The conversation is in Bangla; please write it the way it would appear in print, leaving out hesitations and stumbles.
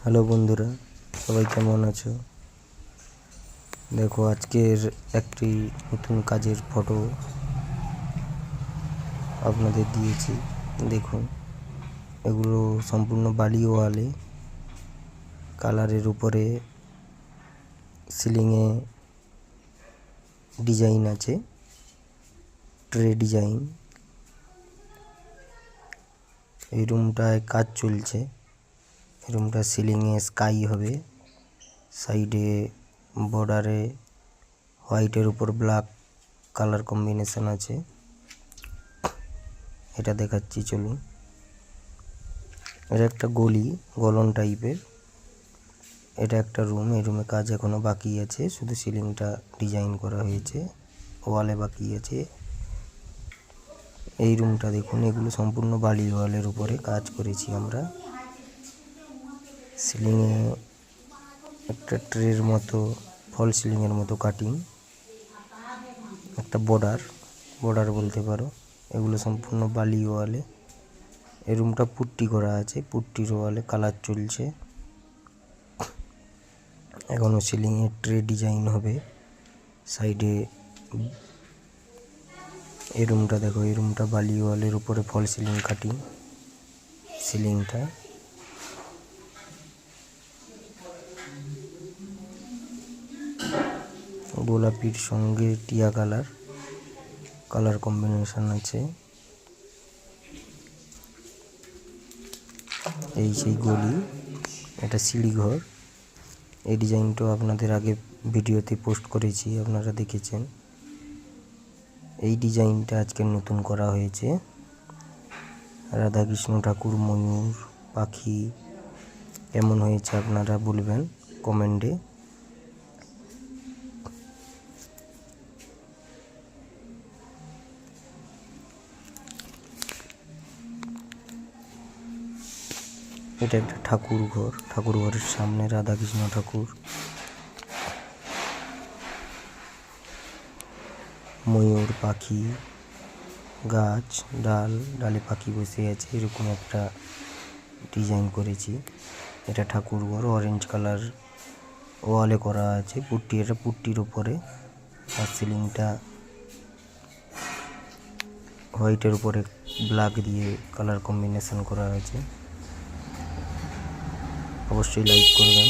হ্যালো বন্ধুরা, সবাই কেমন আছো? দেখো, আজকের একটি নতুন কাজের ফটো আপনাদের দিয়েছি। দেখুন, এগুলো সম্পূর্ণ বালি ওয়ালে কালারের উপরে সিলিংয়ে ডিজাইন আছে, ট্রে ডিজাইন। এই রুমটায় কাজ চলছে। রুমটা সিলিংয়ে স্কাই হবে, সাইডে বর্ডারে হোয়াইটের উপর ব্ল্যাক কালার কম্বিনেশন আছে। এটা দেখাচ্ছি, চলুন। এটা একটা গলন টাইপের। এটা একটা রুম। এই রুমে কাজ এখনো বাকি আছে, শুধু সিলিংটা ডিজাইন করা হয়েছে, ওয়ালে বাকি আছে। এই রুমটা দেখুন, এগুলো সম্পূর্ণ বালি ওয়ালের উপরে কাজ করেছি আমরা। সিলিংয়ে একটা ট্রের মতো, ফল সিলিংয়ের মতো কাটিং, একটা বর্ডার বলতে পারো। এগুলো সম্পূর্ণ বালি ওয়ালে। এই রুমটা পুট্টি করা আছে, পুট্টির ওয়ালে কালার চলছে। এখনও সিলিংয়ে ট্রে ডিজাইন হবে সাইডে। এই রুমটা দেখো, এই রুমটা বালি ওয়ালের উপরে ফল সিলিং কাটিং। সিলিংটা গোলাপির সঙ্গে টিয়া কালার কম্বিনেশন আছে। এই সেই গলি, এটা সিঁড়িঘর। এই ডিজাইনটাও আপনাদের আগে ভিডিওতে পোস্ট করেছি, আপনারা দেখেছেন। এই ডিজাইনটা আজকে নতুন করা হয়েছে। রাধাকৃষ্ণ ঠাকুর, ময়ূর, পাখি কেমন হয়েছে আপনারা বলবেন কমেন্টে। এটা একটা ঠাকুর ঘরের সামনে রাধাকৃষ্ণ ঠাকুর, ময়ূর, পাখি, গাছ, ডালে পাখি বসে আছে, এরকম একটা ডিজাইন করেছি। এটা ঠাকুর ঘর, অরেঞ্জ কালার ওয়ালে করা আছে পুট্টি। এটা পুট্টির উপরে, আর সিলিংটা হোয়াইটের উপরে ব্ল্যাক দিয়ে কালার কম্বিনেশন করা আছে। অবশ্যই লাইক করবেন।